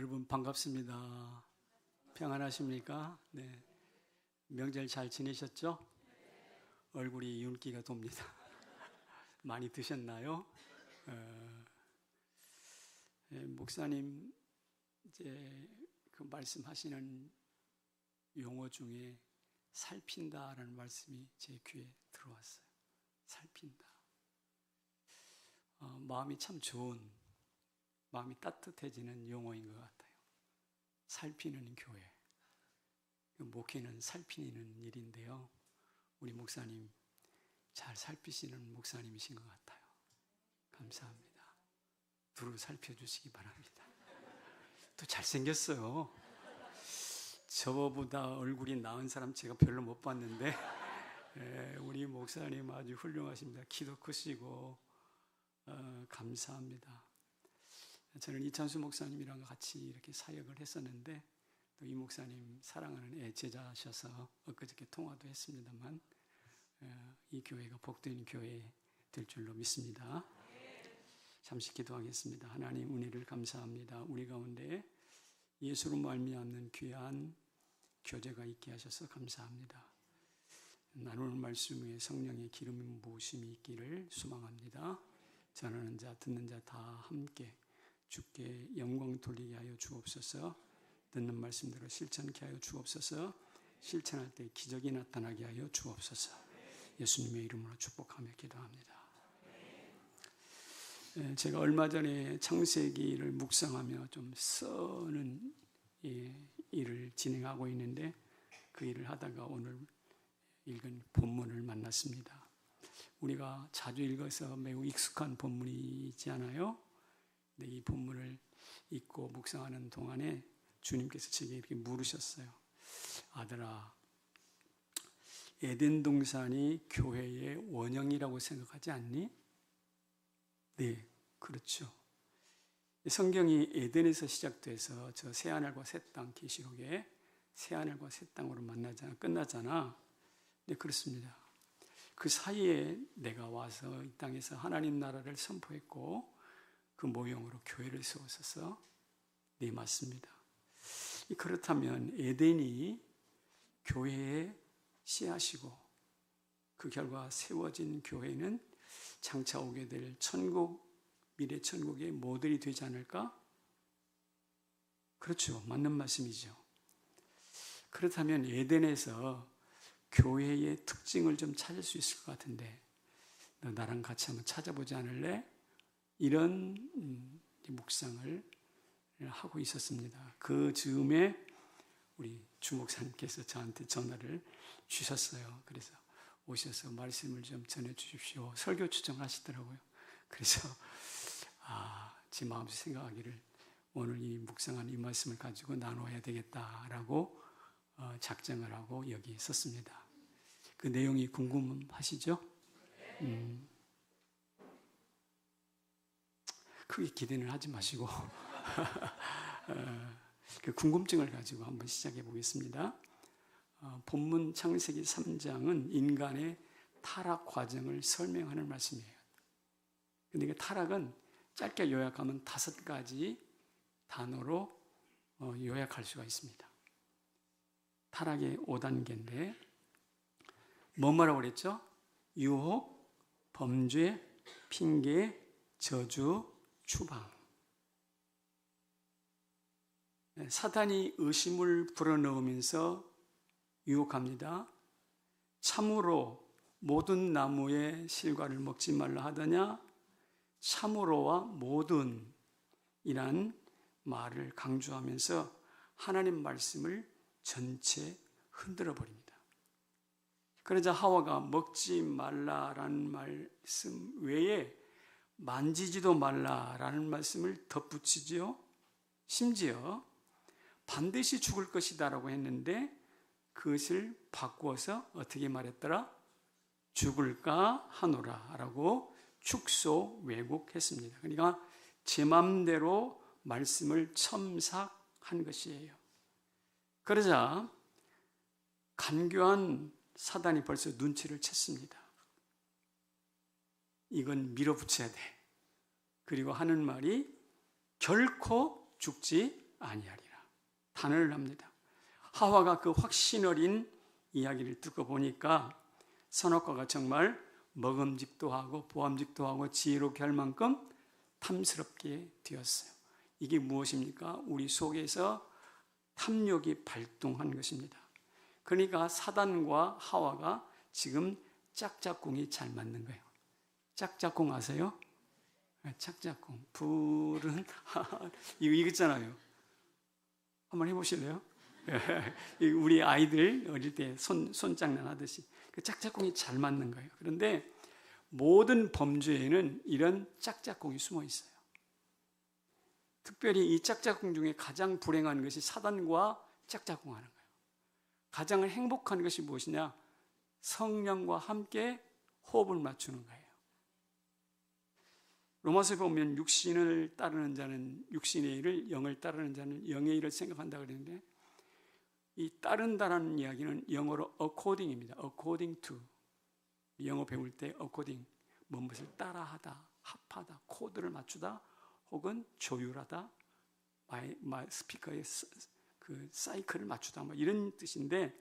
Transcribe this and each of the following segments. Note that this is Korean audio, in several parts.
여러분 반갑습니다. 평안하십니까? 네. 명절 잘 지내셨죠? 얼굴이 윤기가 돕니다. 많이 드셨나요? 목사님 이제 그 말씀하시는 용어 중에 살핀다라는 말씀이 제 귀에 들어왔어요. 살핀다. 마음이 참 좋은, 마음이 따뜻해지는 용어인 것 같아요. 살피는 교회. 목회는 살피는 일인데요. 우리 목사님 잘 살피시는 목사님이신 것 같아요. 감사합니다. 두루 살펴주시기 바랍니다. 또 잘생겼어요. 저보다 얼굴이 나은 사람 제가 별로 못 봤는데 우리 목사님 아주 훌륭하십니다. 키도 크시고 감사합니다. 저는 이찬수 목사님이랑 같이 이렇게 사역을 했었는데 또 이 목사님 사랑하는 제자셔서 엊그저께 통화도 했습니다만 이 교회가 복된 교회 될 줄로 믿습니다. 잠시 기도하겠습니다. 하나님 은혜를 감사합니다. 우리 가운데 예수로 말미암는 귀한 교제가 있게 하셔서 감사합니다. 나누는 말씀 위에 성령의 기름 부으심이 있기를 소망합니다. 전하는 자 듣는 자 다 함께 주께 영광 돌리게 하여 주옵소서. 듣는 말씀대로 실천케 하여 주옵소서. 실천할 때 기적이 나타나게 하여 주옵소서. 예수님의 이름으로 축복하며 기도합니다. 제가 얼마 전에 창세기를 묵상하며 좀 써는 일을 진행하고 있는데 그 일을 하다가 오늘 읽은 본문을 만났습니다. 우리가 자주 읽어서 매우 익숙한 본문이지 않아요? 근데 이 본문을 읽고 묵상하는 동안에 주님께서 제게 이렇게 물으셨어요. 아들아, 에덴 동산이 교회의 원형이라고 생각하지 않니? 네, 그렇죠. 성경이 에덴에서 시작돼서 저 새하늘과 새 땅 계시록에 새하늘과 새 땅으로 끝나잖아. 네, 그렇습니다. 그 사이에 내가 와서 이 땅에서 하나님 나라를 선포했고 그 모형으로 교회를 세웠어서 네, 맞습니다. 그렇다면 에덴이 교회의 씨앗이고 그 결과 세워진 교회는 장차 오게 될 천국, 미래 천국의 모델이 되지 않을까? 그렇죠. 맞는 말씀이죠. 그렇다면 에덴에서 교회의 특징을 좀 찾을 수 있을 것 같은데 너 나랑 같이 한번 찾아보지 않을래? 이런 묵상을 하고 있었습니다. 그 즈음에 우리 주 목사님께서 저한테 전화를 주셨어요. 그래서 오셔서 말씀을 좀 전해 주십시오. 설교 추천하시더라고요. 그래서 제 마음에서 생각하기를 오늘 이 묵상한 이 말씀을 가지고 나눠야 되겠다라고 작정을 하고 여기 있었습니다. 그 내용이 궁금하시죠? 크게 기대는 하지 마시고 그 궁금증을 가지고 한번 시작해 보겠습니다. 본문 창세기 3장은 인간의 타락 과정을 설명하는 말씀이에요. 근데 그 타락은 짧게 요약하면 5가지 단어로 요약할 수가 있습니다. 타락의 5단계인데 뭐라고 그랬죠? 유혹, 범죄, 핑계, 저주, 추방. 사탄이 의심을 불어넣으면서 유혹합니다. 참으로 모든 나무의 실과를 먹지 말라 하더냐? 참으로와 모든 이란 말을 강조하면서 하나님 말씀을 전체 흔들어 버립니다. 그러자 하와가 먹지 말라라는 말씀 외에 만지지도 말라라는 말씀을 덧붙이지요. 심지어 반드시 죽을 것이다라고 했는데 그것을 바꾸어서 어떻게 말했더라? 죽을까 하노라라고 축소 왜곡했습니다. 그러니까 제 마음대로 말씀을 첨삭한 것이에요. 그러자 간교한 사단이 벌써 눈치를 챘습니다. 이건 밀어붙여야 돼. 그리고 하는 말이 결코 죽지 아니하리라 단언을 합니다. 하와가 그 확신 어린 이야기를 듣고 보니까 선악과가 정말 먹음직도 하고 보암직도 하고 지혜롭게 할 만큼 탐스럽게 되었어요. 이게 무엇입니까? 우리 속에서 탐욕이 발동한 것입니다. 그러니까 사단과 하와가 지금 짝짝꿍이 잘 맞는 거예요. 짝짝꿍 아세요? 짝짝꿍. 불은 이거 있잖아요. 한번 해보실래요? 우리 아이들 어릴 때 손장난 하듯이 그 짝짝꿍이 잘 맞는 거예요. 그런데 모든 범죄에는 이런 짝짝꿍이 숨어 있어요. 특별히 이 짝짝꿍 중에 가장 불행한 것이 사단과 짝짝꿍 하는 거예요. 가장 행복한 것이 무엇이냐? 성령과 함께 호흡을 맞추는 거예요. 로마서에 보면 육신을 따르는 자는 육신의 일을, 영을 따르는 자는 영의 일을 생각한다 그러는데, 이 따른다라는 이야기는 영어로 according입니다. according to. 영어 배울 때 according, 무엇을 따라하다, 합하다, 코드를 맞추다, 혹은 조율하다, 스피커의 그 사이클을 맞추다, 뭐 이런 뜻인데,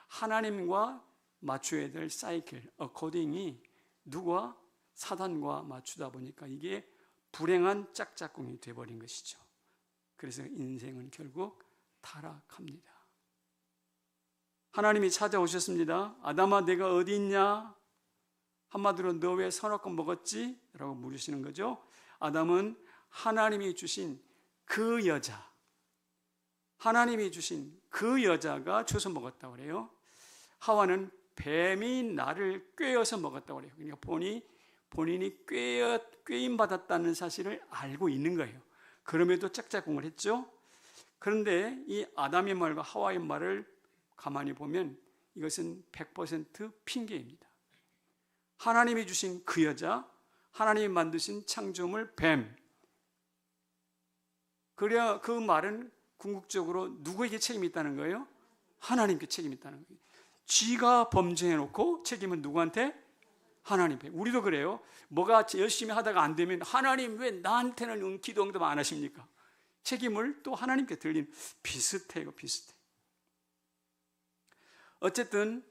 하나님과 맞춰야 될 사이클, according이 누구와? 사단과 맞추다 보니까 이게 불행한 짝짝꿍이 되어버린 것이죠. 그래서 인생은 결국 타락합니다. 하나님이 찾아오셨습니다. 아담아, 내가 어디 있냐? 한마디로 너 왜 선악과 먹었지? 라고 물으시는 거죠. 아담은 하나님이 주신 그 여자, 하나님이 주신 그 여자가 줘서 먹었다고 그래요. 하와는 뱀이 나를 꿰어서 먹었다고 그래요. 그러니까 본인이 꿰임받았다는 사실을 알고 있는 거예요. 그럼에도 짝짝꿍을 했죠. 그런데 이 아담의 말과 하와의 말을 가만히 보면 이것은 100% 핑계입니다. 하나님이 주신 그 여자, 하나님이 만드신 창조물 뱀, 그래야 그 말은 궁극적으로 누구에게 책임이 있다는 거예요? 하나님께 책임이 있다는 거예요. 쥐가 범죄해놓고 책임은 누구한테? 하나님께. 우리도 그래요. 뭐가 열심히 하다가 안 되면 하나님 왜 나한테는 기도 응답 안 하십니까? 책임을 또 하나님께 들린, 비슷해요. 비슷해. 어쨌든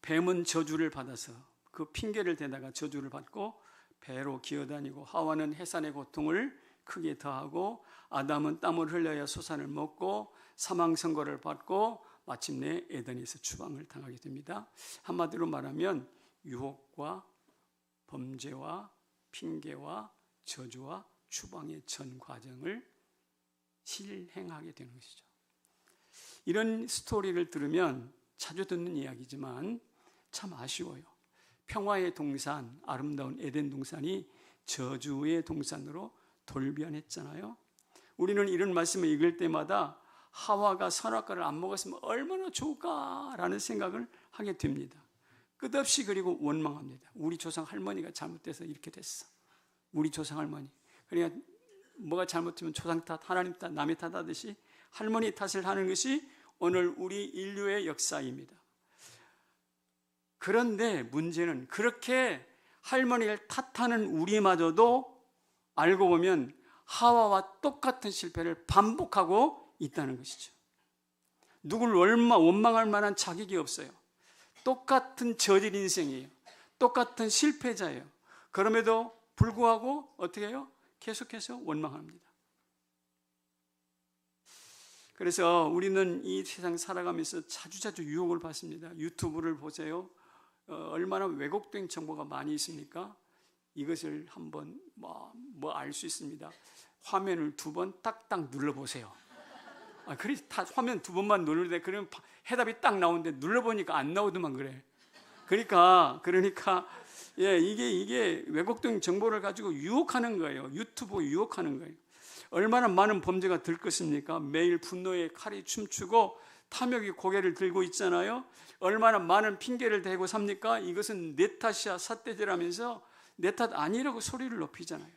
뱀은 저주를 받아서 그 핑계를 대다가 저주를 받고 배로 기어다니고, 하와는 해산의 고통을 크게 더하고, 아담은 땀을 흘려야 소산을 먹고 사망 선고를 받고 마침내 에덴에서 추방을 당하게 됩니다. 한마디로 말하면 유혹과 범죄와 핑계와 저주와 추방의 전 과정을 실행하게 되는 것이죠. 이런 스토리를 들으면 자주 듣는 이야기지만 참 아쉬워요. 평화의 동산, 아름다운 에덴 동산이 저주의 동산으로 돌변했잖아요. 우리는 이런 말씀을 읽을 때마다 하와가 선악과를 안 먹었으면 얼마나 좋을까라는 생각을 하게 됩니다. 끝없이 그리고 원망합니다. 우리 조상 할머니가 잘못돼서 이렇게 됐어. 우리 조상 할머니. 그러니까 뭐가 잘못되면 조상 탓, 하나님 탓, 남의 탓 하듯이 할머니 탓을 하는 것이 오늘 우리 인류의 역사입니다. 그런데 문제는 그렇게 할머니를 탓하는 우리마저도 알고 보면 하와와 똑같은 실패를 반복하고 있다는 것이죠. 누굴 원망할 만한 자격이 없어요. 똑같은 저질 인생이에요. 똑같은 실패자예요. 그럼에도 불구하고 어떻게 해요? 계속해서 원망합니다. 그래서 우리는 이 세상 살아가면서 자주자주 유혹을 받습니다. 유튜브를 보세요. 얼마나 왜곡된 정보가 많이 있습니까? 이것을 한번 알 수 있습니다. 화면을 2번 딱딱 눌러보세요. 그래, 화면 2번만 누르는데 그러면 해답이 딱 나오는데 눌러보니까 안 나오더만 그래. 그러니까 이게 왜곡된 정보를 가지고 유혹하는 거예요. 유튜브 유혹하는 거예요. 얼마나 많은 범죄가 들끓습니까? 매일 분노의 칼이 춤추고 탐욕이 고개를 들고 있잖아요. 얼마나 많은 핑계를 대고 삽니까? 이것은 내 탓이야 삿대질하면서 내 탓 아니라고 소리를 높이잖아요.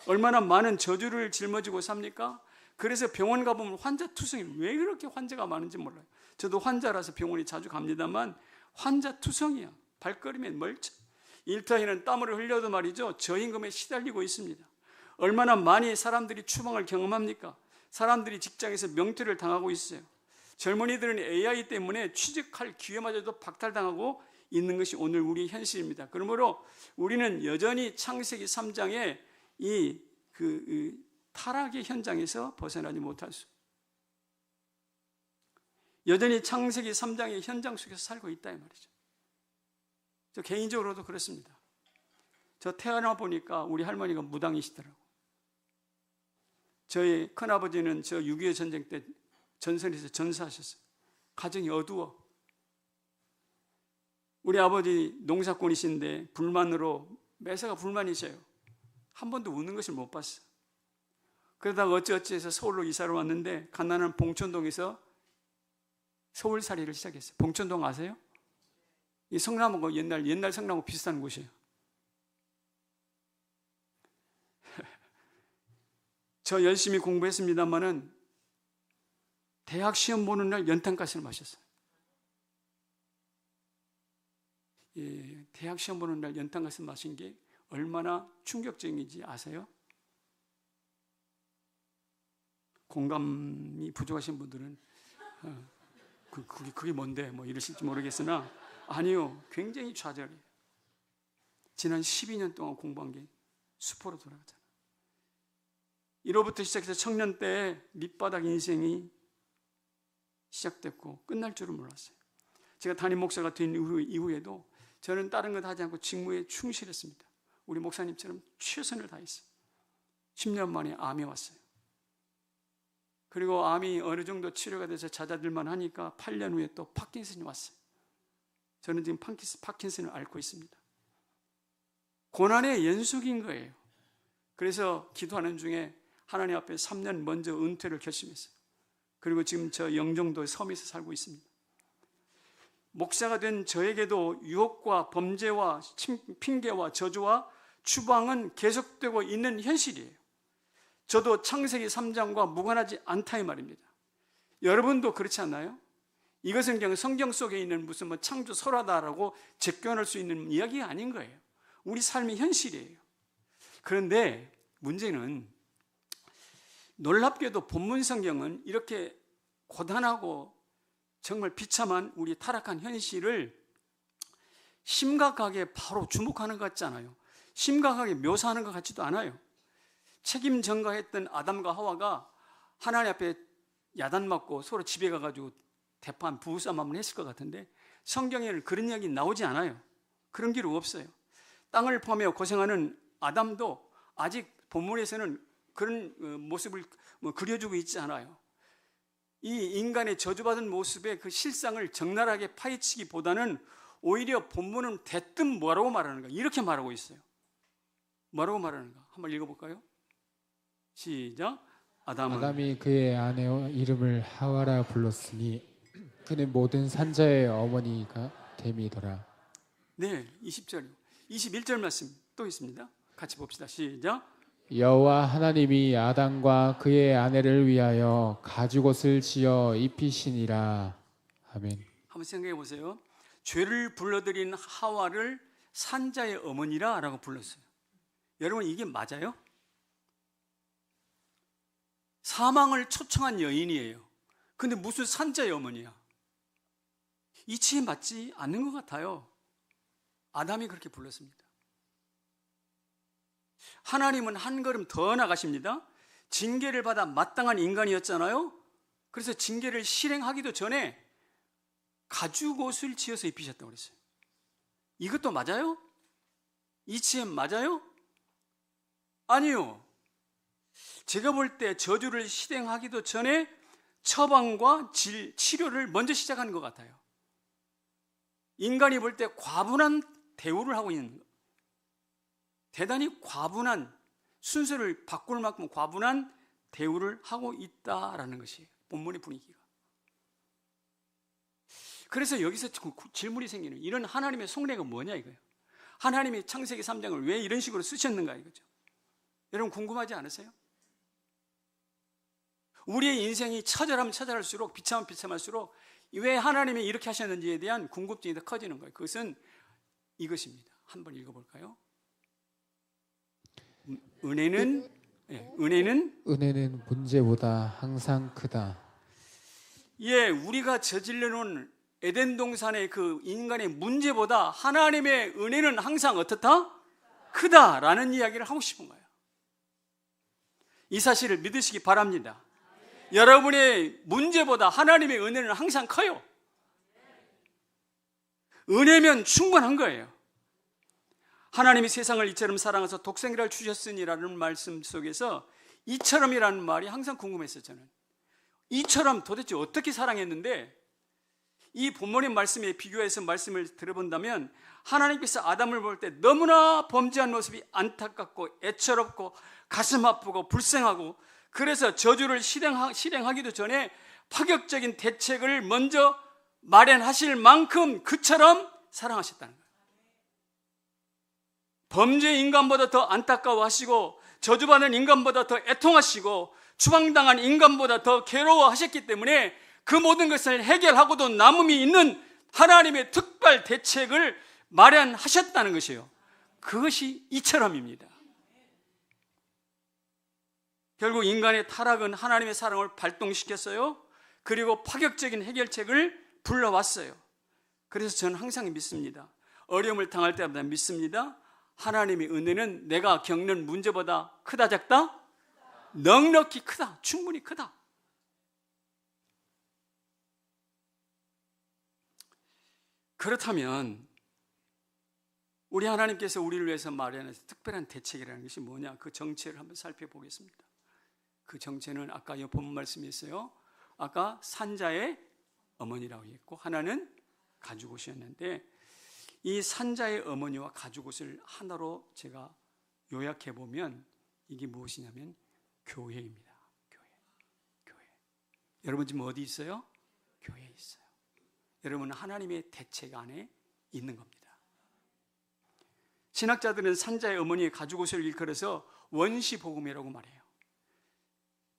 얼마나 많은 저주를 짊어지고 삽니까? 그래서 병원 가보면 환자투성이, 왜 그렇게 환자가 많은지 몰라요. 저도 환자라서 병원에 자주 갑니다만 환자투성이야. 발걸음에 멀쩡. 일터에는 땀을 흘려도 말이죠, 저임금에 시달리고 있습니다. 얼마나 많이 사람들이 추방을 경험합니까? 사람들이 직장에서 명퇴를 당하고 있어요. 젊은이들은 AI 때문에 취직할 기회마저도 박탈당하고 있는 것이 오늘 우리의 현실입니다. 그러므로 우리는 여전히 창세기 3장의 이 타락의 현장에서 벗어나지 못할 수, 여전히 창세기 3장의 현장 속에서 살고 있다 이 말이죠. 저 개인적으로도 그렇습니다. 저 태어나 보니까 우리 할머니가 무당이시더라고. 저희 큰아버지는 저 6.25 전쟁 때 전선에서 전사하셨어요. 가정이 어두워. 우리 아버지 농사꾼이신데 불만으로 매사가 불만이셔요. 한 번도 우는 것을 못 봤어. 그러다가 어찌어찌해서 서울로 이사를 왔는데 가난한 봉천동에서 서울살이를 시작했어요. 봉천동 아세요? 이 성남하고 옛날 성남하고 비슷한 곳이에요. 저 열심히 공부했습니다마는 대학 시험 보는 날 연탄가스를 마셨어요. 예, 대학 시험 보는 날 연탄가스를 마신 게 얼마나 충격적인지 아세요? 공감이 부족하신 분들은 그게 뭔데 뭐 이러실지 모르겠으나 아니요, 굉장히 좌절해요. 지난 12년 동안 공부한 게 수포로 돌아가잖아요. 이로부터 시작해서 청년 때의 밑바닥 인생이 시작됐고 끝날 줄은 몰랐어요. 제가 담임 목사가 된 이후에도 저는 다른 것 하지 않고 직무에 충실했습니다. 우리 목사님처럼 최선을 다했어요. 10년 만에 암이 왔어요. 그리고 암이 어느 정도 치료가 돼서 잦아들만 하니까 8년 후에 또 파킨슨이 왔어요. 저는 지금 파킨슨을 앓고 있습니다. 고난의 연속인 거예요. 그래서 기도하는 중에 하나님 앞에 3년 먼저 은퇴를 결심했어요. 그리고 지금 저 영종도 섬에서 살고 있습니다. 목사가 된 저에게도 유혹과 범죄와 핑계와 저주와 추방은 계속되고 있는 현실이에요. 저도 창세기 3장과 무관하지 않다 이 말입니다. 여러분도 그렇지 않나요? 이것은 그냥 성경 속에 있는 무슨 뭐 창조 설화다라고 제껴놓을 수 있는 이야기가 아닌 거예요. 우리 삶의 현실이에요. 그런데 문제는 놀랍게도 본문 성경은 이렇게 고단하고 정말 비참한 우리 타락한 현실을 심각하게 바로 주목하는 것 같지 않아요. 심각하게 묘사하는 것 같지도 않아요. 책임 전가했던 아담과 하와가 하나님 앞에 야단맞고 서로 집에 가가지고 대판 부부싸움 한번 했을 것 같은데 성경에는 그런 이야기 나오지 않아요. 그런 기록 없어요. 땅을 파며 고생하는 아담도 아직 본문에서는 그런 모습을 그려주고 있지 않아요. 이 인간의 저주받은 모습의 그 실상을 적나라하게 파헤치기보다는 오히려 본문은 대뜸 뭐라고 말하는가? 이렇게 말하고 있어요. 뭐라고 말하는가? 한번 읽어볼까요? 시작. 아담이 그의 아내 이름을 하와라 불렀으니 그는 모든 산자의 어머니가 됨이더라. 네, 20절, 21절 말씀 또 있습니다. 같이 봅시다. 시작. 여호와 하나님이 아담과 그의 아내를 위하여 가죽옷을 지어 입히시니라. 아멘. 한번 생각해 보세요. 죄를 불러들인 하와를 산자의 어머니라 라고 불렀어요. 여러분 이게 맞아요? 사망을 초청한 여인이에요. 근데 무슨 산자의 어머니야? 이치에 맞지 않는 것 같아요. 아담이 그렇게 불렀습니다. 하나님은 한 걸음 더 나가십니다. 징계를 받아 마땅한 인간이었잖아요. 그래서 징계를 실행하기도 전에 가죽옷을 지어서 입히셨다고 그랬어요. 이것도 맞아요? 이치에 맞아요? 아니요. 제가 볼 때 저주를 실행하기도 전에 처방과 치료를 먼저 시작하는 것 같아요. 인간이 볼 때 과분한 대우를 하고 있는 것. 대단히 과분한, 순서를 바꿀 만큼 과분한 대우를 하고 있다라는 것이에요. 본문의 분위기가. 그래서 여기서 질문이 생기는, 이런 하나님의 속내가 뭐냐 이거예요. 하나님이 창세기 3장을 왜 이런 식으로 쓰셨는가 이거죠. 여러분 궁금하지 않으세요? 우리의 인생이 처절하면 처절할수록, 비참하면 비참할수록 왜 하나님이 이렇게 하셨는지에 대한 궁금증이 더 커지는 거예요. 그것은 이것입니다. 한번 읽어볼까요? 은혜는 은혜는 문제보다 항상 크다. 우리가 저질러 놓은 에덴 동산의 그 인간의 문제보다 하나님의 은혜는 항상 어떻다? 크다라는 이야기를 하고 싶은 거예요. 이 사실을 믿으시기 바랍니다. 여러분의 문제보다 하나님의 은혜는 항상 커요. 은혜면 충분한 거예요. 하나님이 세상을 이처럼 사랑해서 독생자를 주셨으니라는 말씀 속에서 이처럼이라는 말이 항상 궁금했어요. 저는 이처럼 도대체 어떻게 사랑했는데, 이 본문의 말씀에 비교해서 말씀을 들어본다면 하나님께서 아담을 볼 때 너무나 범죄한 모습이 안타깝고 애처롭고 가슴 아프고 불쌍하고, 그래서 저주를 실행하기도 전에 파격적인 대책을 먼저 마련하실 만큼 그처럼 사랑하셨다는 거예요. 범죄 인간보다 더 안타까워하시고 저주받는 인간보다 더 애통하시고 추방당한 인간보다 더 괴로워하셨기 때문에 그 모든 것을 해결하고도 남음이 있는 하나님의 특별 대책을 마련하셨다는 것이에요. 그것이 이처럼입니다. 결국 인간의 타락은 하나님의 사랑을 발동시켰어요. 그리고 파격적인 해결책을 불러왔어요. 그래서 저는 항상 믿습니다. 어려움을 당할 때마다 믿습니다. 하나님의 은혜는 내가 겪는 문제보다 크다 작다? 넉넉히 크다. 충분히 크다. 그렇다면 우리 하나님께서 우리를 위해서 마련한 특별한 대책이라는 것이 뭐냐? 그 정체를 한번 살펴보겠습니다. 그 정체는 아까 이 본문 말씀이 있어요. 아까 산자의 어머니라고 했고 하나는 가죽옷이었는데, 이 산자의 어머니와 가죽옷을 하나로 제가 요약해 보면 이게 무엇이냐면 교회입니다. 교회. 여러분 지금 어디 있어요? 교회에 있어요. 여러분은 하나님의 대책 안에 있는 겁니다. 신학자들은 산자의 어머니의 가죽옷을 일컬어서 원시복음이라고 말해요.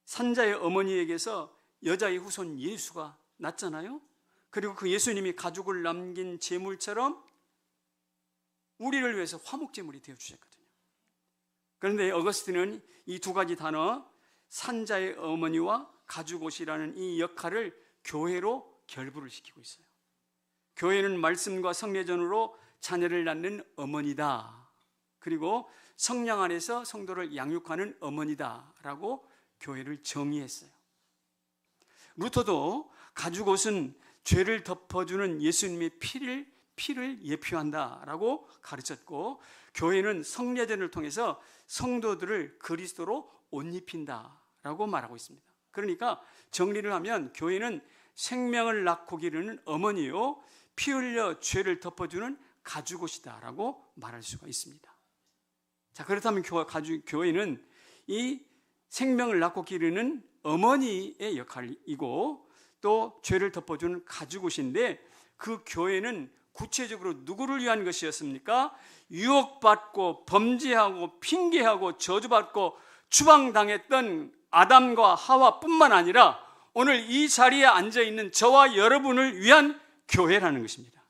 산자의 어머니에게서 여자의 후손 예수가 났잖아요. 그리고 그 예수님이 가죽을 남긴 제물처럼 우리를 위해서 화목제물이 되어주셨거든요. 그런데 어거스틴은 이 두 가지 단어, 산자의 어머니와 가죽옷이라는 이 역할을 교회로 결부를 시키고 있어요. 교회는 말씀과 성례전으로 자녀를 낳는 어머니다. 그리고 성령 안에서 성도를 양육하는 어머니다라고 교회를 정의했어요. 루터도 가죽옷은 죄를 덮어주는 예수님의 피를 예표한다라고 가르쳤고, 교회는 성례전을 통해서 성도들을 그리스도로 옷 입힌다라고 말하고 있습니다. 그러니까 정리를 하면 교회는 생명을 낳고 기르는 어머니요, 피 흘려 죄를 덮어주는 가죽옷이다라고 말할 수가 있습니다. 자, 그렇다면 교회는 이 생명을 낳고 기르는 어머니의 역할이고 또 죄를 덮어주는 가죽옷인데, 그 교회는 구체적으로 누구를 위한 것이었습니까? 유혹받고 범죄하고 핑계하고 저주받고 추방당했던 아담과 하와뿐만 아니라 오늘 이 자리에 앉아있는 저와 여러분을 위한 교회라는 것입니다.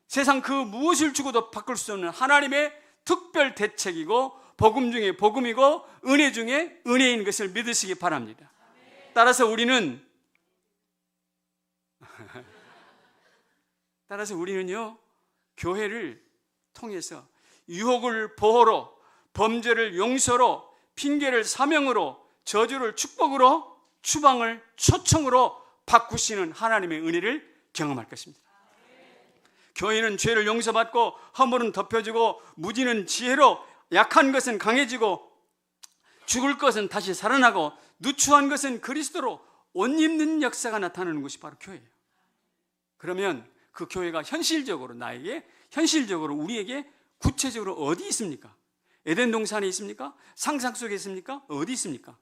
세상 그 무엇을 주고도 바꿀 수 없는 하나님의 특별 대책이고 복음 중에 복음이고 은혜 중에 은혜인 것을 믿으시기 바랍니다. 따라서 우리는요, 교회를 통해서 유혹을 보호로, 범죄를 용서로, 핑계를 사명으로, 저주를 축복으로, 추방을 초청으로 바꾸시는 하나님의 은혜를 경험할 것입니다. 교회는 죄를 용서받고 허물은 덮여지고 무지는 지혜로, 약한 것은 강해지고 죽을 것은 다시 살아나고 누추한 것은 그리스도로 옷 입는 역사가 나타나는 것이 바로 교회예요. 그러면 그 교회가 현실적으로 우리에게 구체적으로 어디 있습니까? 에덴 동산에 있습니까? 상상 속에 있습니까? 어디 있습니까?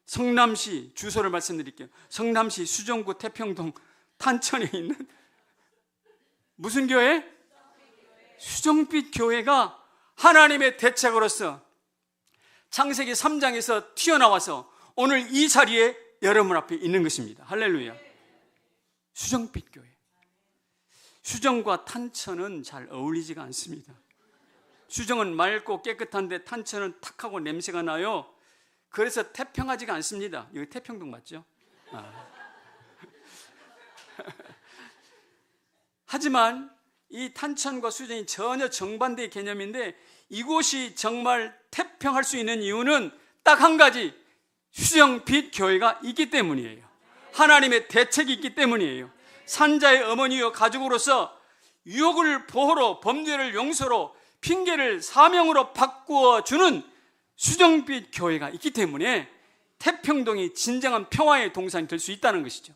성남시, 주소를 말씀드릴게요. 성남시 수정구 태평동 탄천에 있는 무슨 교회? 수정빛 교회가 하나님의 대책으로서 창세기 3장에서 튀어나와서 오늘 이 자리에 여러분 앞에 있는 것입니다. 할렐루야. 수정빛 교회. 수정과 탄천은 잘 어울리지가 않습니다. 수정은 맑고 깨끗한데 탄천은 탁하고 냄새가 나요. 그래서 태평하지가 않습니다. 여기 태평동 맞죠? 하지만 이 탄천과 수정이 전혀 정반대의 개념인데 이곳이 정말 태평할 수 있는 이유는 딱 한 가지, 수정빛 교회가 있기 때문이에요. 하나님의 대책이 있기 때문이에요. 산자의 어머니요 가족으로서 유혹을 보호로, 범죄를 용서로, 핑계를 사명으로 바꾸어 주는 수정빛 교회가 있기 때문에 태평동이 진정한 평화의 동산이 될 수 있다는 것이죠.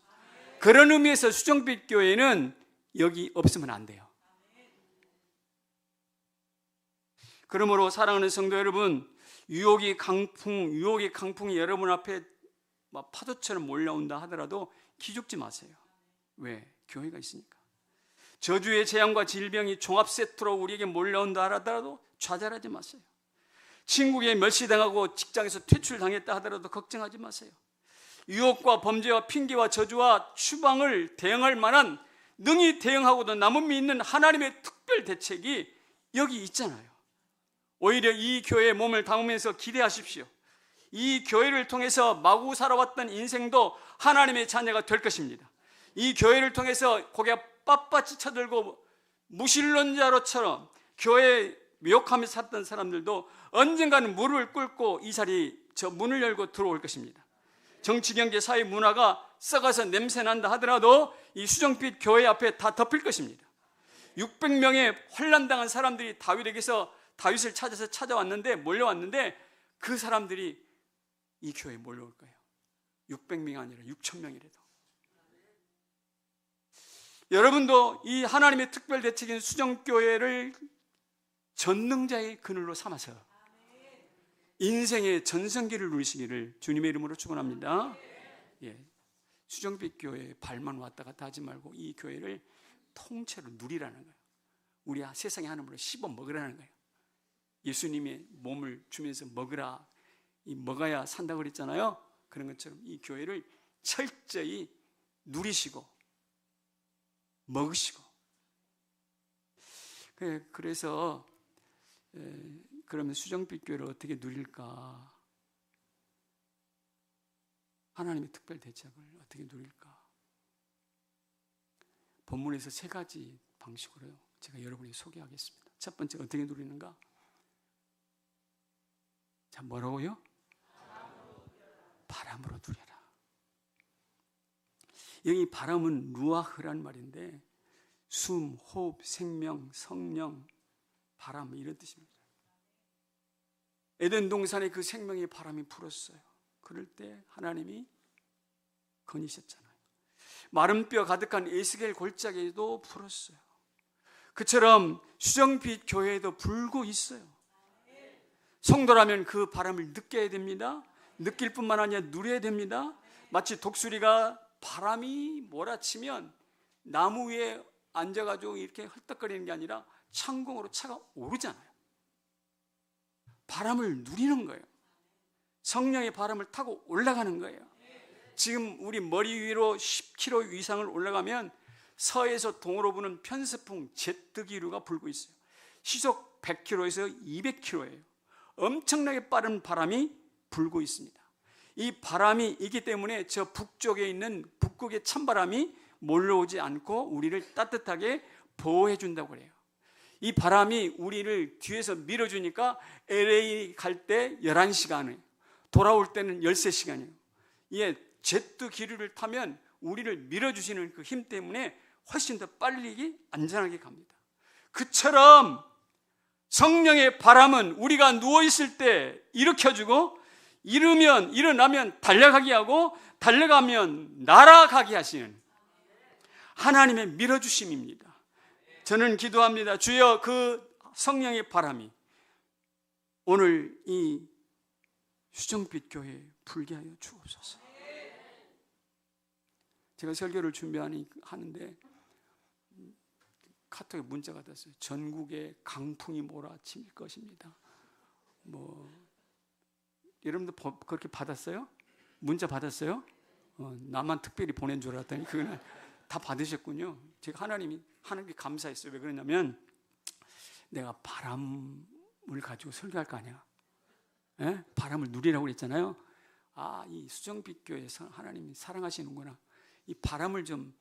그런 의미에서 수정빛 교회는 여기 없으면 안 돼요. 그러므로 사랑하는 성도 여러분, 유혹의 강풍이 여러분 앞에 막 파도처럼 몰려온다 하더라도 기죽지 마세요. 왜? 교회가 있으니까. 저주의 재앙과 질병이 종합 세트로 우리에게 몰려온다 하더라도 좌절하지 마세요. 친구에게 멸시당하고 직장에서 퇴출당했다 하더라도 걱정하지 마세요. 유혹과 범죄와 핑계와 저주와 추방을 대응할 만한, 능히 대응하고도 남음이 있는 하나님의 특별 대책이 여기 있잖아요. 오히려 이 교회에 몸을 담으면서 기대하십시오. 이 교회를 통해서 마구 살아왔던 인생도 하나님의 자녀가 될 것입니다. 이 교회를 통해서 고개 빳빳이 쳐들고 무신론자로처럼 교회에 미혹하며 살았던 사람들도 언젠가는 무릎을 꿇고 이 자리, 저 문을 열고 들어올 것입니다. 정치, 경제, 사회, 문화가 썩어서 냄새난다 하더라도 이 수정빛 교회 앞에 다 덮일 것입니다. 600명의 환난당한 사람들이 다윗을 찾아서 몰려왔는데 그 사람들이 이 교회에 몰려올 거예요. 600명이 아니라 6,000명이라도. 여러분도 이 하나님의 특별 대책인 수정교회를 전능자의 그늘로 삼아서 인생의 전성기를 누리시기를 주님의 이름으로 축원합니다. 수정빛 교회에 발만 왔다 갔다 하지 말고 이 교회를 통째로 누리라는 거예요. 우리 세상의 하나님으로 씹어 먹으라는 거예요. 예수님의 몸을 주면서 먹으라, 먹어야 산다고 그랬잖아요. 그런 것처럼 이 교회를 철저히 누리시고 먹으시고. 그래서 그러면 수정빛 교회를 어떻게 누릴까? 하나님의 특별 대책을 어떻게 누릴까? 본문에서 3가지 방식으로요 제가 여러분에게 소개하겠습니다. 첫 번째, 어떻게 누리는가? 자, 뭐라고요? 바람으로 누려라. 여기 바람은 루아흐란 말인데 숨, 호흡, 생명, 성령, 바람 이런 뜻입니다. 에덴 동산에 그 생명의 바람이 불었어요. 그럴 때 하나님이 거니셨잖아요. 마른 뼈 가득한 에스겔 골짜기에도 불었어요. 그처럼 수정빛 교회에도 불고 있어요. 성도라면 그 바람을 느껴야 됩니다. 느낄 뿐만 아니라 누려야 됩니다. 마치 독수리가 바람이 몰아치면 나무 위에 앉아가지고 이렇게 헐떡거리는 게 아니라 창공으로 차가 오르잖아요. 바람을 누리는 거예요. 성령의 바람을 타고 올라가는 거예요. 지금 우리 머리 위로 10km 이상을 올라가면 서에서 동으로 부는 편서풍 제트기류가 불고 있어요. 시속 100km에서 200km예요. 엄청나게 빠른 바람이 불고 있습니다. 이 바람이 있기 때문에 저 북쪽에 있는 북극의 찬바람이 몰려오지 않고 우리를 따뜻하게 보호해 준다고 그래요. 이 바람이 우리를 뒤에서 밀어주니까 LA 갈 때 11시간이에요. 돌아올 때는 13시간이에요. 이게 제트 기류를 타면 우리를 밀어주시는 그 힘 때문에 훨씬 더 빨리 안전하게 갑니다. 그처럼 성령의 바람은 우리가 누워있을 때 일으켜주고 일어나면 달려가게 하고 달려가면 날아가게 하시는 하나님의 밀어주심입니다. 저는 기도합니다. 주여, 그 성령의 바람이 오늘 이 수정빛 교회에 불게 하여 주옵소서. 제가 설교를 준비하는데 카톡에 문자가 왔어요. 전국에 강풍이 몰아칠 것입니다. 여러분들 그렇게 받았어요? 문자 받았어요? 나만 특별히 보낸 줄 알았더니 그거는 다 받으셨군요. 제가 하나님이 하는 게 감사했어요. 왜 그러냐면 내가 바람 가지고 설교할 거 아니야. 예? 바람을 누리라고 그랬잖아요. 이 수정빛 교회에서 하나님이 사랑하시는구나. 이 바람을 좀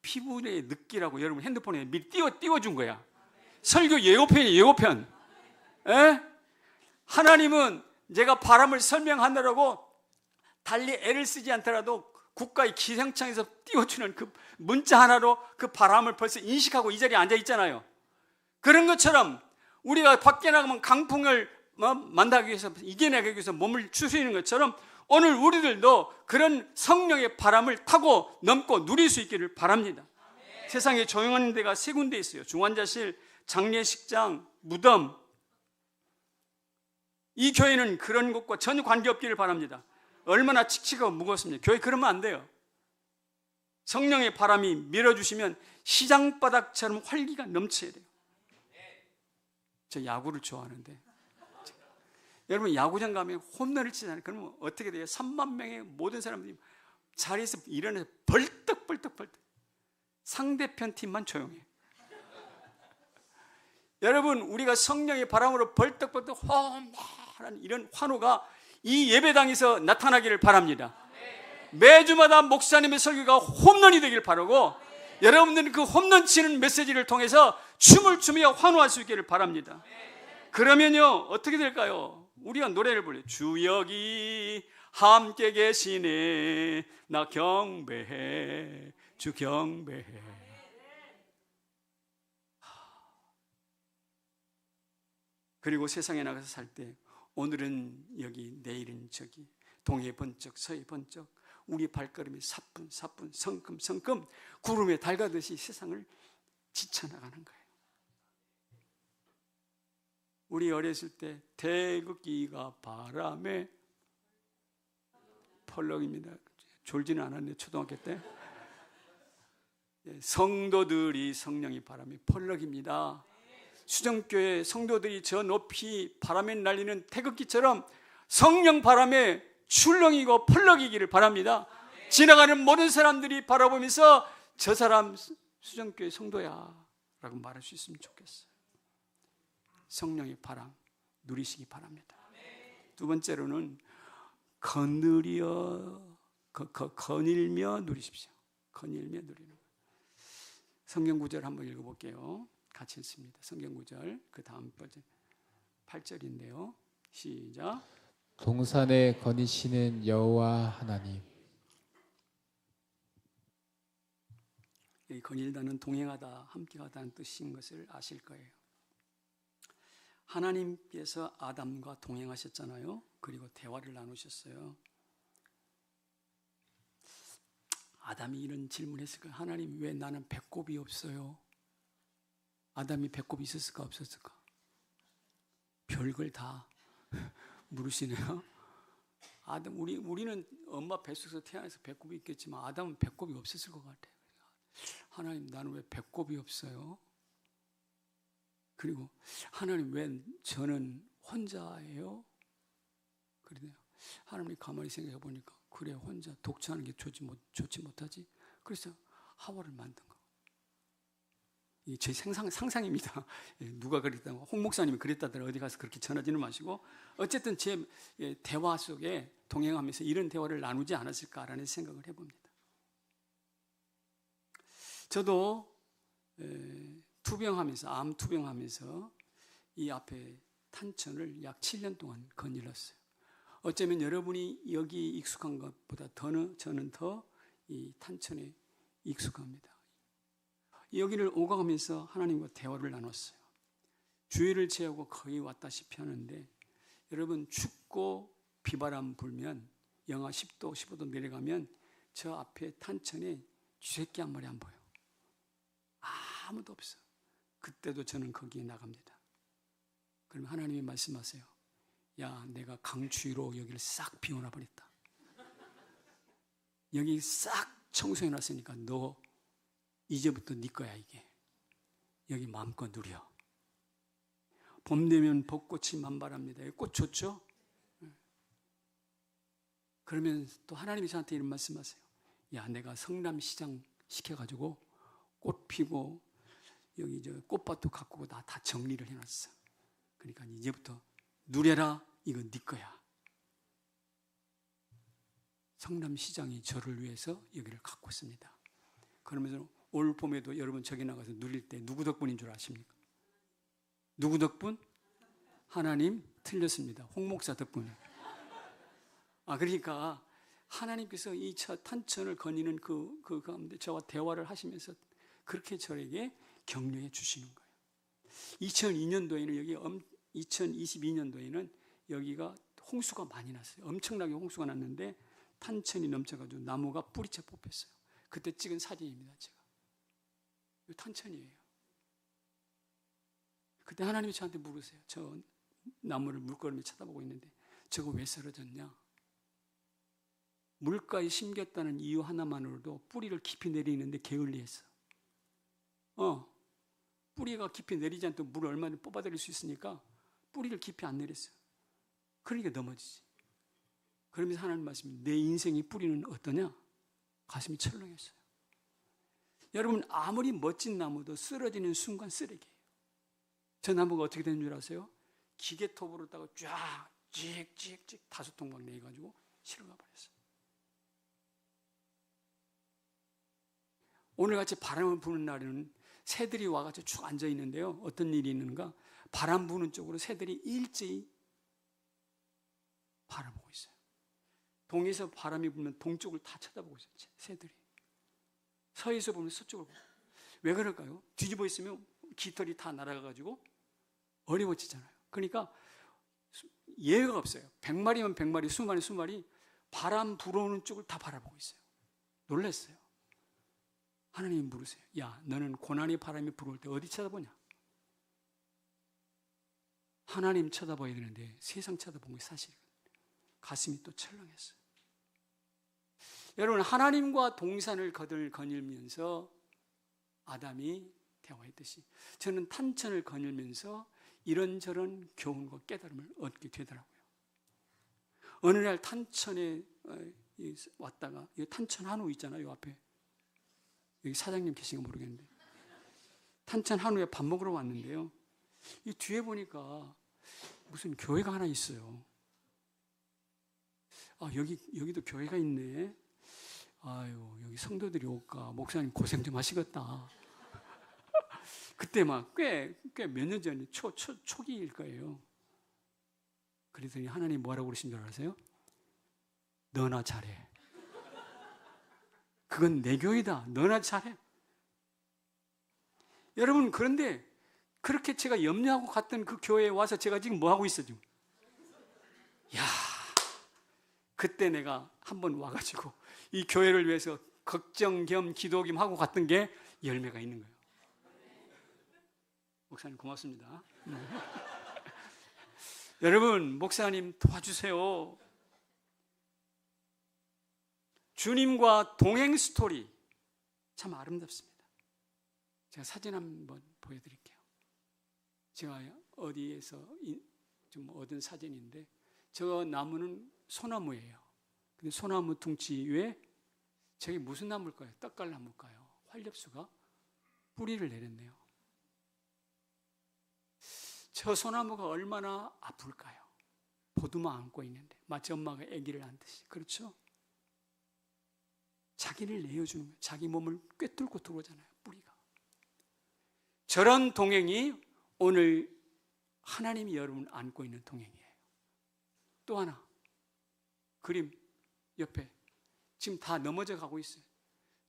피부에 느끼라고 여러분 핸드폰에 미리 띄워준 거야. 설교 예고편이에요, 예고편. 예? 하나님은 제가 바람을 설명하느라고 달리 애를 쓰지 않더라도 국가의 기상청에서 띄워주는 그 문자 하나로 그 바람을 벌써 인식하고 이 자리에 앉아 있잖아요. 그런 것처럼 우리가 밖에 나가면 강풍을 만나기 위해서, 이겨내기 위해서 몸을 추스리는 것처럼 오늘 우리들도 그런 성령의 바람을 타고 넘고 누릴 수 있기를 바랍니다. 세상에 조용한 데가 세 군데 있어요. 중환자실, 장례식장, 무덤. 이 교회는 그런 것과 전혀 관계없기를 바랍니다. 얼마나 칙칙하고 무겁습니다. 교회 그러면 안 돼요. 성령의 바람이 밀어주시면 시장바닥처럼 활기가 넘쳐야 돼요. 저 야구를 좋아하는데 여러분 야구장 가면 홈런을 치잖아요. 그러면 어떻게 돼요? 3만 명의 모든 사람들이 자리에서 일어나서 벌떡 상대편 팀만 조용해. 여러분 우리가 성령의 바람으로 벌떡벌떡 홈런하는 이런 환호가 이 예배당에서 나타나기를 바랍니다. 매주마다 목사님의 설교가 홈런이 되길 바라고 여러분들은 그 홈런 치는 메시지를 통해서 춤을 추며 환호할 수 있기를 바랍니다. 그러면요 어떻게 될까요? 우리가 노래를 불러요. 주 여기 함께 계시네 나 경배해 주 경배해. 그리고 세상에 나가서 살 때 오늘은 여기 내일은 저기 동해 번쩍 서해 번쩍 우리 발걸음이 사뿐 성큼 구름에 달가듯이 세상을 지쳐나가는 거예요. 우리 어렸을 때 태극기가 바람에 펄럭입니다. 졸지는 않았는데 초등학교 때 성도들이 성령의 바람에 펄럭입니다. 수정교회 성도들이 저 높이 바람에 날리는 태극기처럼 성령 바람에 출렁이고 펄럭이기를 바랍니다. 지나가는 모든 사람들이 바라보면서 저 사람 수정교회 성도야 라고 말할 수 있으면 좋겠어요. 성령의 바람 누리시기 바랍니다. 두 번째로는 거닐며 누리십시오. 거닐며 누리는 거예요. 성경 구절 한번 읽어볼게요. 같이 읽습니다. 성경 구절 그 다음 8절인데요. 시작. 동산에 거니시는 여호와 하나님. 이 거닐다는 동행하다, 함께하다는 뜻인 것을 아실 거예요. 하나님께서 아담과 동행하셨잖아요. 그리고 대화를 나누셨어요. 아담이 이런 질문을 했을 거예요. 하나님 왜 나는 배꼽이 없어요? 아담이 배꼽이 있었을까 없었을까? 별걸 다 물으시네요. 아담 우리는 엄마 뱃속에서 태어나서 배꼽이 있겠지만 아담은 배꼽이 없었을 것 같아요. 하나님 나는 왜 배꼽이 없어요? 그리고 하나님 왜 저는 혼자예요? 그러네요. 하나님이 가만히 생각해 보니까 그래 혼자 독처하는 게 좋지 못하지. 그래서 하와를 만든 거. 이게 제 상상입니다. 누가 그랬다고 홍 목사님이 그랬다더라 어디 가서 그렇게 전하지는 마시고 어쨌든 제 대화 속에 동행하면서 이런 대화를 나누지 않았을까라는 생각을 해봅니다. 저도 암 투병하면서 이 앞에 탄천을 약 7년 동안 거닐었어요. 어쩌면 여러분이 여기 익숙한 것보다 저는 더 이 탄천에 익숙합니다. 여기를 오가면서 하나님과 대화를 나눴어요. 주일을 제하고 거의 왔다시피 하는데 여러분 춥고 비바람 불면 영하 10도 15도 내려가면 저 앞에 탄천에 쥐새끼 한 마리 안 보여. 아무도 없어. 그때도 저는 거기에 나갑니다. 그러면 하나님이 말씀하세요. 야, 내가 강추위로 여기를 싹 비워놔 버렸다. 여기 싹 청소해 놨으니까 너 이제부터 네 거야 이게. 여기 마음껏 누려. 봄 되면 벚꽃이 만발합니다. 꽃 좋죠? 그러면 또 하나님이 저한테 이런 말씀하세요. 야, 내가 성남시장 시켜가지고 꽃 피고 여기 저 꽃밭도 가꾸고 다 정리를 해놨어. 그러니까 이제부터 누려라, 이거 네 거야. 성남시장이 저를 위해서 여기를 갖고 있습니다. 그러면서 올 봄에도 여러분 저기 나가서 누릴 때 누구 덕분인 줄 아십니까? 누구 덕분? 하나님. 틀렸습니다. 홍 목사 덕분에. 그러니까 하나님께서 이 탄천을 거니는 그 가운데 저와 대화를 하시면서 그렇게 저에게 격려해 주시는 거예요. 2022년도에는 2022년도에는 여기가 홍수가 많이 났어요. 엄청나게 홍수가 났는데 탄천이 넘쳐가지고 나무가 뿌리째 뽑혔어요. 그때 찍은 사진입니다. 제가. 이 탄천이에요. 그때 하나님이 저한테 물으세요. 저 나무를 물끄러미 쳐다보고 있는데 저거 왜 쓰러졌냐? 물가에 심겼다는 이유 하나만으로도 뿌리를 깊이 내리는데 게을리했어. 뿌리가 깊이 내리지 않도록 물을 얼마나 뽑아들일 수 있으니까 뿌리를 깊이 안 내렸어요. 그러니까 넘어지지. 그러면서 하나님 말씀이 내 인생의 뿌리는 어떠냐? 가슴이 철렁했어요. 여러분 아무리 멋진 나무도 쓰러지는 순간 쓰레기예요. 저 나무가 어떻게 되는 줄 아세요? 기계톱으로다가 쫙 찍찍찍 5통막 내가지고 실어가 버렸어요. 오늘같이 바람을 부는 날에는 새들이 와가지고 쭉 앉아 있는데요. 어떤 일이 있는가? 바람 부는 쪽으로 새들이 일제히 바라보고 있어요. 동에서 바람이 불면 동쪽을 다 쳐다보고 있어요. 새들이. 서에서 보면 서쪽을 보고. 왜 그럴까요? 뒤집어 있으면 깃털이 다 날아가가지고 어려워지잖아요. 그러니까 예외가 없어요. 100마리면 100마리, 수마리 수마리 바람 불어오는 쪽을 다 바라보고 있어요. 놀랐어요. 하나님이 물으세요. 야, 너는 고난의 바람이 불어올 때 어디 쳐다보냐? 하나님 쳐다봐야 되는데 세상 쳐다본 게 사실이에요. 가슴이 또 철렁했어요. 여러분 하나님과 동산을 거닐면서 아담이 대화했듯이 저는 탄천을 거닐면서 이런저런 교훈과 깨달음을 얻게 되더라고요. 어느 날 탄천에 왔다가 이 탄천 한우 있잖아요. 요 앞에 여기 사장님 계신가 모르겠는데 탄천 한우에 밥 먹으러 왔는데요. 이 뒤에 보니까 무슨 교회가 하나 있어요. 여기도 교회가 있네. 아유, 여기 성도들이 올까? 목사님 고생 좀 하시겠다. 그때 막 꽤 몇 년 전에 초기일 거예요. 그랬더니 하나님 뭐라고 그러신 줄 아세요? 너나 잘해. 그건 내 교회다. 너나 잘해. 여러분 그런데 그렇게 제가 염려하고 갔던 그 교회에 와서 제가 지금 뭐 하고 있어 지금? 야, 그때 내가 한번 와가지고 이 교회를 위해서 걱정 겸 기도 겸 하고 갔던 게 열매가 있는 거예요. 목사님 고맙습니다. 여러분 목사님 도와주세요. 주님과 동행 스토리 참 아름답습니다. 제가 사진 한번 보여드릴게요. 제가 어디에서 좀 얻은 사진인데 저 나무는 소나무예요. 근데 소나무 둥치 위에 저게 무슨 나무일까요? 떡갈나무일까요? 활엽수가 뿌리를 내렸네요. 저 소나무가 얼마나 아플까요? 보두마 안고 있는데 마치 엄마가 아기를 안듯이. 그렇죠? 자기를 내어주는 거예요. 자기 몸을 꿰뚫고 들어오잖아요. 뿌리가. 저런 동행이 오늘 하나님이 여러분 안고 있는 동행이에요. 또 하나 그림 옆에 지금 다 넘어져 가고 있어요.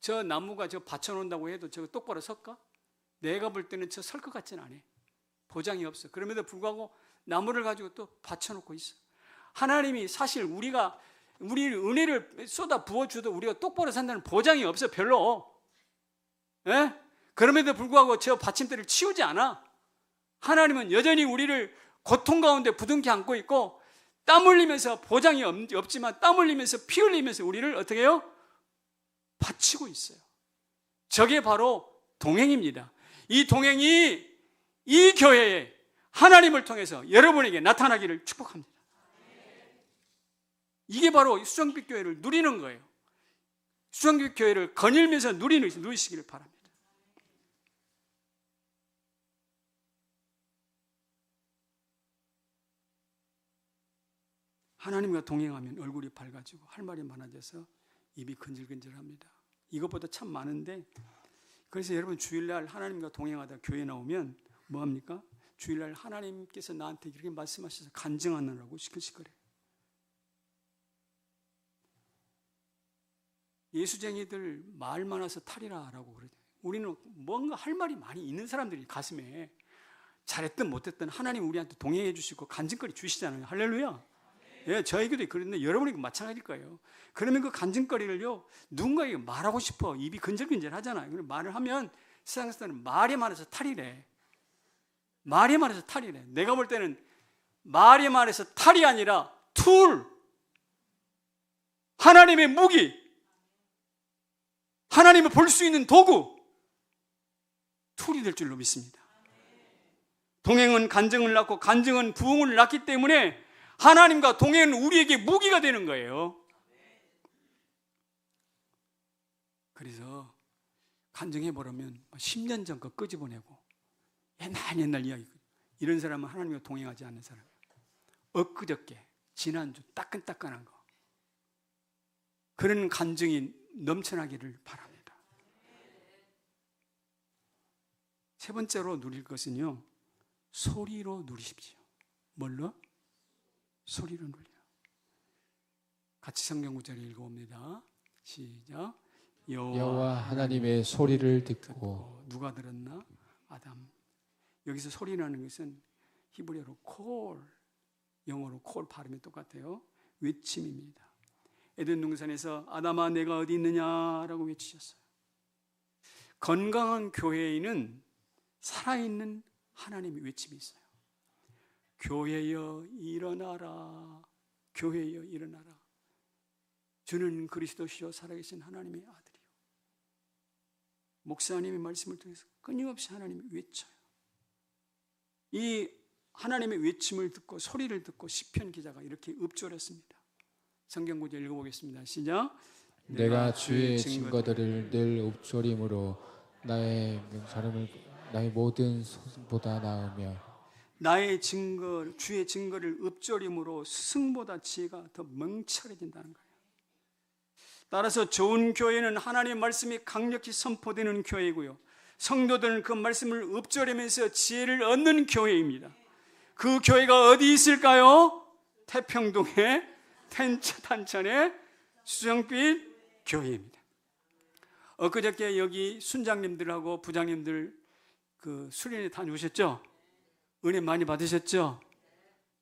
저 나무가 저 받쳐놓는다고 해도 저거 똑바로 설까? 내가 볼 때는 저 설 것 같지는 않아요. 보장이 없어. 그럼에도 불구하고 나무를 가지고 또 받쳐놓고 있어. 하나님이 사실 우리 은혜를 쏟아 부어줘도 우리가 똑바로 산다는 보장이 없어. 별로. 예? 그럼에도 불구하고 저 받침대를 치우지 않아. 하나님은 여전히 우리를 고통 가운데 부둥켜 안고 있고 땀 흘리면서 보장이 없지만 땀 흘리면서 피 흘리면서 우리를 어떻게 해요? 받치고 있어요. 저게 바로 동행입니다. 이 동행이 이 교회에 하나님을 통해서 여러분에게 나타나기를 축복합니다. 이게 바로 수정빛 교회를 누리는 거예요. 수정빛 교회를 거닐면서 누리시기를 바랍니다. 하나님과 동행하면 얼굴이 밝아지고 할 말이 많아져서 입이 근질근질합니다. 이것보다 참 많은데, 그래서 여러분 주일날 하나님과 동행하다 교회 나오면 뭐합니까? 주일날 하나님께서 나한테 이렇게 말씀하셔서 간증하느라고 시끌시끌해요. 예수쟁이들 말 많아서 탈이라 라고 그러죠. 우리는 뭔가 할 말이 많이 있는 사람들이 가슴에 잘했든 못했든 하나님 우리한테 동행해 주시고 간증거리 주시잖아요. 할렐루야. 예, 저에게도 그런데 여러분에게 마찬가지일 거예요. 그러면 그 간증거리를요, 누군가에게 말하고 싶어. 입이 근질근질 하잖아요. 말을 하면 세상 사람은 말이 많아서 탈이래. 말이 많아서 탈이래. 내가 볼 때는 말이 많아서 탈이 아니라 툴, 하나님의 무기, 하나님을 볼 수 있는 도구, 툴이 될 줄로 믿습니다. 동행은 간증을 낳고 간증은 부흥을 낳기 때문에 하나님과 동행은 우리에게 무기가 되는 거예요. 그래서 간증해보려면 10년 전 거 끄집어내고 옛날 이야기, 이런 사람은 하나님과 동행하지 않는 사람이에요. 엊그저께 지난주 따끈따끈한 거, 그런 간증이 넘쳐나기를 바랍니다. 세 번째로 누릴 것은요, 소리로 누리십시오. 뭘로? 소리로 누려. 같이 성경 구절을 읽어봅니다. 시작. 여호와 하나님의 소리를 듣고. 누가 들었나? 아담. 여기서 소리라는 것은 히브리어로 콜, 영어로 콜 발음이 똑같아요. 외침입니다. 에덴 동산에서 아담아 내가 어디 있느냐라고 외치셨어요. 건강한 교회에는 살아있는 하나님의 외침이 있어요. 교회여 일어나라, 교회여 일어나라. 주는 그리스도시요 살아계신 하나님의 아들이요. 목사님의 말씀을 통해서 끊임없이 하나님이 외쳐요. 이 하나님의 외침을 듣고 소리를 듣고 시편 기자가 이렇게 읍조렸습니다. 성경 구절 읽어보겠습니다. 시작. 내가 주의 증거들을 늘 읊조림으로 나의 모든 소보다 나으며. 나의 증거, 주의 증거를 읊조림으로 스승보다 지혜가 더 멍청해진다는 거예요. 따라서 좋은 교회는 하나님의 말씀이 강력히 선포되는 교회이고요, 성도들은 그 말씀을 읊조리면서 지혜를 얻는 교회입니다. 그 교회가 어디 있을까요? 태평동의 탄천의 수정빛 교회입니다. 엊그저께 여기 순장님들하고 부장님들 그 수련회 다녀오셨죠? 은혜 많이 받으셨죠?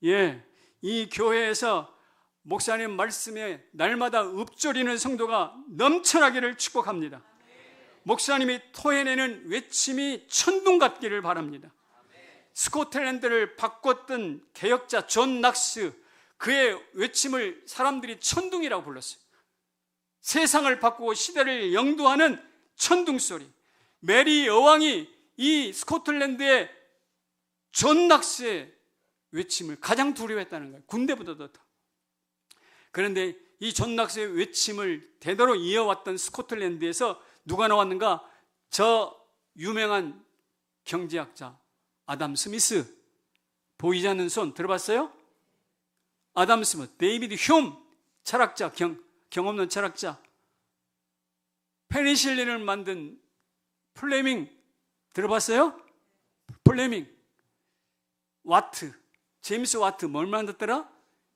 예, 이 교회에서 목사님 말씀에 날마다 읊조리는 성도가 넘쳐나기를 축복합니다. 목사님이 토해내는 외침이 천둥 같기를 바랍니다. 스코틀랜드를 바꿨던 개혁자 존 낙스, 그의 외침을 사람들이 천둥이라고 불렀어요. 세상을 바꾸고 시대를 영도하는 천둥소리. 메리 여왕이 이 스코틀랜드의 존 낙스의 외침을 가장 두려워했다는 거예요. 군대보다도 더. 그런데 이 존 낙스의 외침을 대대로 이어왔던 스코틀랜드에서 누가 나왔는가? 저 유명한 경제학자 아담 스미스, 보이지 않는 손 들어봤어요? 아담 스미스, 데이비드 휴me 철학자, 경 없는 철학자, 페니실린을 만든 플레밍 들어봤어요? 플레밍, 와트, 제임스 와트 뭘 만들었더라?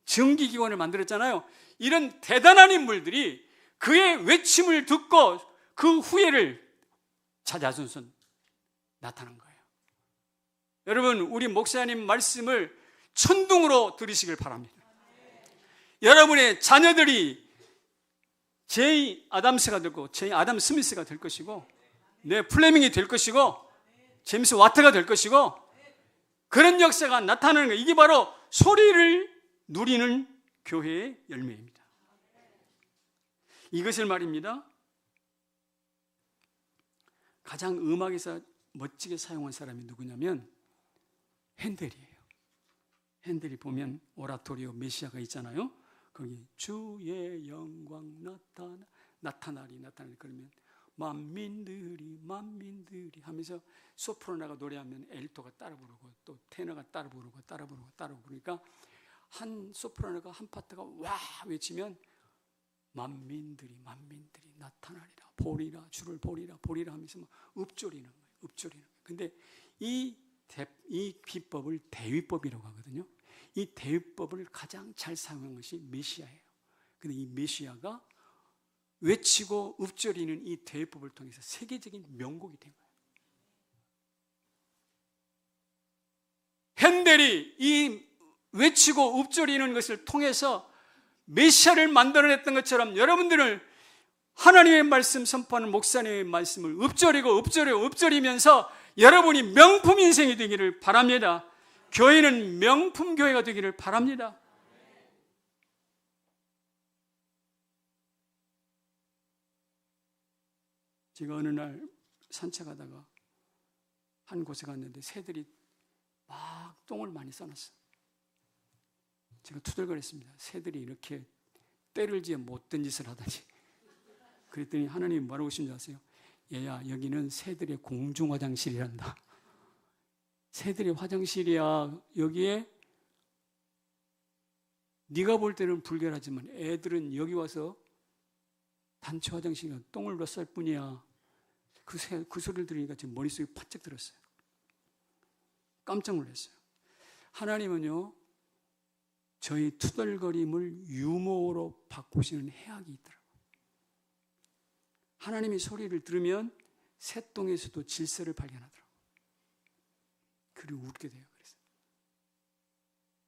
전기기관을 만들었잖아요. 이런 대단한 인물들이 그의 외침을 듣고 그 후예를 찾아서 나타난 거예요. 여러분, 우리 목사님 말씀을 천둥으로 들으시길 바랍니다. 여러분의 자녀들이 제이 아담스가 되고 제이 아담 스미스가 될 것이고, 네, 플레밍이 될 것이고, 제임스 와트가 될 것이고, 그런 역사가 나타나는 거예요. 이게 바로 소리를 누리는 교회의 열매입니다. 이것을 말입니다, 가장 음악에서 멋지게 사용한 사람이 누구냐면 핸델이에요. 핸델이 보면 오라토리오 메시아가 있잖아요. 거기 주의 영광 나타나리 그러면 만민들이 하면서 소프라노가 노래하면 엘토가 따라 부르고 또 테너가 따라 부르고 그러니까 한 소프라노가 한 파트가 와 외치면 만민들이 나타나리라, 보리라, 주를 보리라 하면서 막 읊조리는 거예요. 근데 이 비법을 대위법이라고 하거든요. 이 대위법을 가장 잘 사용한 것이 메시아예요. 근데 이 메시아가 외치고 읊조리는 이 대위법을 통해서 세계적인 명곡이 된 거예요. 핸델이 이 외치고 읊조리는 것을 통해서 메시아를 만들어냈던 것처럼 여러분들을 하나님의 말씀 선포하는 목사님의 말씀을 읊조리면서 여러분이 명품 인생이 되기를 바랍니다. 교회는 명품 교회가 되기를 바랍니다. 제가 어느 날 산책하다가 한 곳에 갔는데 새들이 막 똥을 많이 싸놨어요. 제가 투덜거렸습니다. 새들이 이렇게 때를 지어 못된 짓을 하다니. 그랬더니 하나님이 뭐라고 하신지 아세요? 얘야, 여기는 새들의 공중 화장실이란다. 새들의 화장실이야. 여기에 네가 볼 때는 불결하지만 애들은 여기 와서 단체 화장실이야. 똥을 쌀 뿐이야. 그 소리를 들으니까 지금 머릿속에 바짝 들었어요. 깜짝 놀랐어요. 하나님은요, 저희 투덜거림을 유머로 바꾸시는 해악이 있더라고요. 하나님의 소리를 들으면 새똥에서도 질서를 발견하더라고요. 그리고 웃게 돼요. 그래서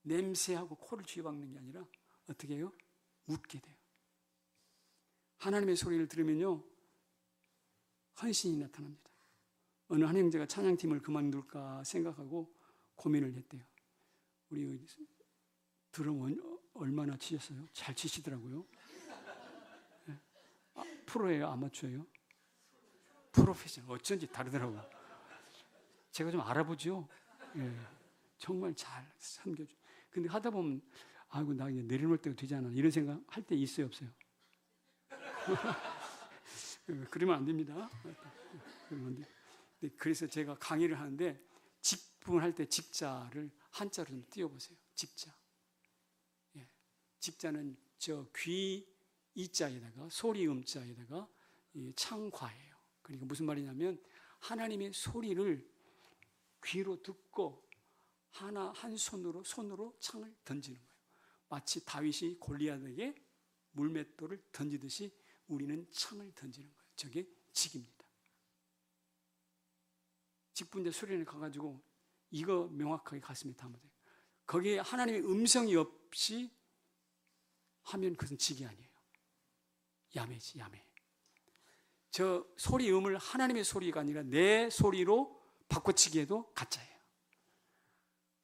냄새하고 코를 쥐어박는 게 아니라 어떻게 해요? 웃게 돼요. 하나님의 소리를 들으면요, 헌신이 나타납니다. 어느 한 형제가 찬양팀을 그만둘까 생각하고 고민을 했대요. 우리 드럼 얼마나 치셨어요? 잘 치시더라고요. 네. 프로예요? 아마추어예요? 프로페셔널. 어쩐지 다르더라고요. 제가 좀 알아보죠. 네. 정말 잘 섬겨줘. 근데 하다 보면 아이고 나 이제 내려놓을 때가 되지 않아 이런 생각 할 때 있어요, 없어요? 그러면 안 됩니다. 그래서 제가 강의를 하는데 직분할 때 직자를 한자로 좀 띄워보세요. 직자. 예. 직자는 저 귀 이자에다가 소리 음자에다가 창과예요. 그러니까 무슨 말이냐면 하나님의 소리를 귀로 듣고 한 손으로 창을 던지는 거예요. 마치 다윗이 골리앗에게 물맷돌을 던지듯이 우리는 창을 던지는 거예요. 저게 직입니다. 직분제 수련회 가가지고 이거 명확하게 가슴에 담아야 돼요. 거기에 하나님의 음성이 없이 하면 그것은 직이 아니에요. 야매지, 야매. 저 소리음을 하나님의 소리가 아니라 내 소리로 바꿔치기해도 가짜예요.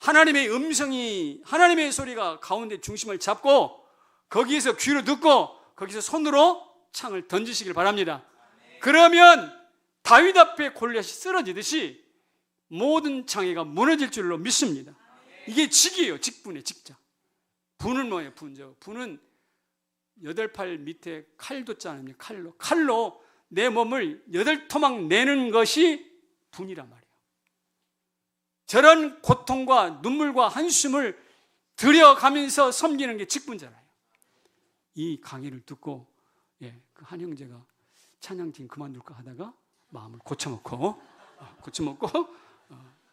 하나님의 음성이, 하나님의 소리가 가운데 중심을 잡고 거기에서 귀로 듣고 거기서 손으로 창을 던지시길 바랍니다. 그러면 다윗 앞에 골리앗이 쓰러지듯이 모든 장애가 무너질 줄로 믿습니다. 이게 직이에요. 직분의 직자. 분은 뭐예요? 분은 8팔 밑에 칼도 짜는 칼로 내 몸을 8토막 내는 것이 분이란 말이에요. 저런 고통과 눈물과 한숨을 들여가면서 섬기는 게 직분잖아요. 이 강의를 듣고 그 한 형제가 찬양팀 그만둘까 하다가 마음을 고쳐먹고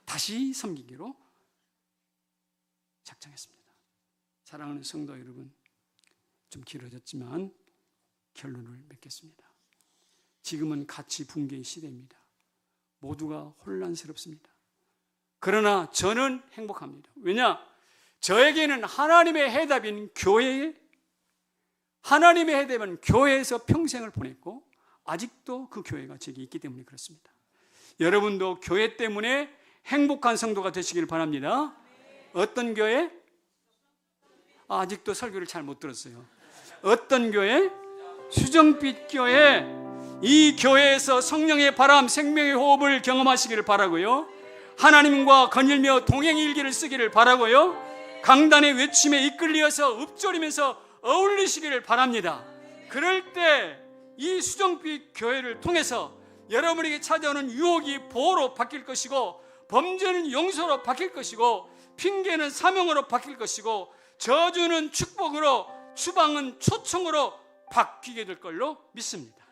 다시 섬기기로 작정했습니다. 사랑하는 성도 여러분, 좀 길어졌지만 결론을 맺겠습니다. 지금은 가치 붕괴의 시대입니다. 모두가 혼란스럽습니다. 그러나 저는 행복합니다. 왜냐? 저에게는 하나님의 해답인 하나님의 해답은 교회에서 평생을 보냈고 아직도 그 교회가 제게 있기 때문에 그렇습니다. 여러분도 교회 때문에 행복한 성도가 되시길 바랍니다. 어떤 교회? 아직도 설교를 잘 못 들었어요. 어떤 교회? 수정빛 교회. 이 교회에서 성령의 바람, 생명의 호흡을 경험하시기를 바라고요. 하나님과 거닐며 동행 일기를 쓰기를 바라고요. 강단의 외침에 이끌려서 읊조리면서 어울리시기를 바랍니다. 그럴 때 이 수정빛 교회를 통해서 여러분에게 찾아오는 유혹이 보호로 바뀔 것이고 범죄는 용서로 바뀔 것이고 핑계는 사명으로 바뀔 것이고 저주는 축복으로, 추방은 초청으로 바뀌게 될 걸로 믿습니다.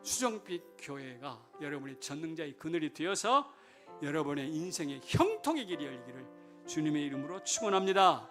수정빛 교회가 여러분의 전능자의 그늘이 되어서 여러분의 인생의 형통의 길이 열리기를 주님의 이름으로 축원합니다.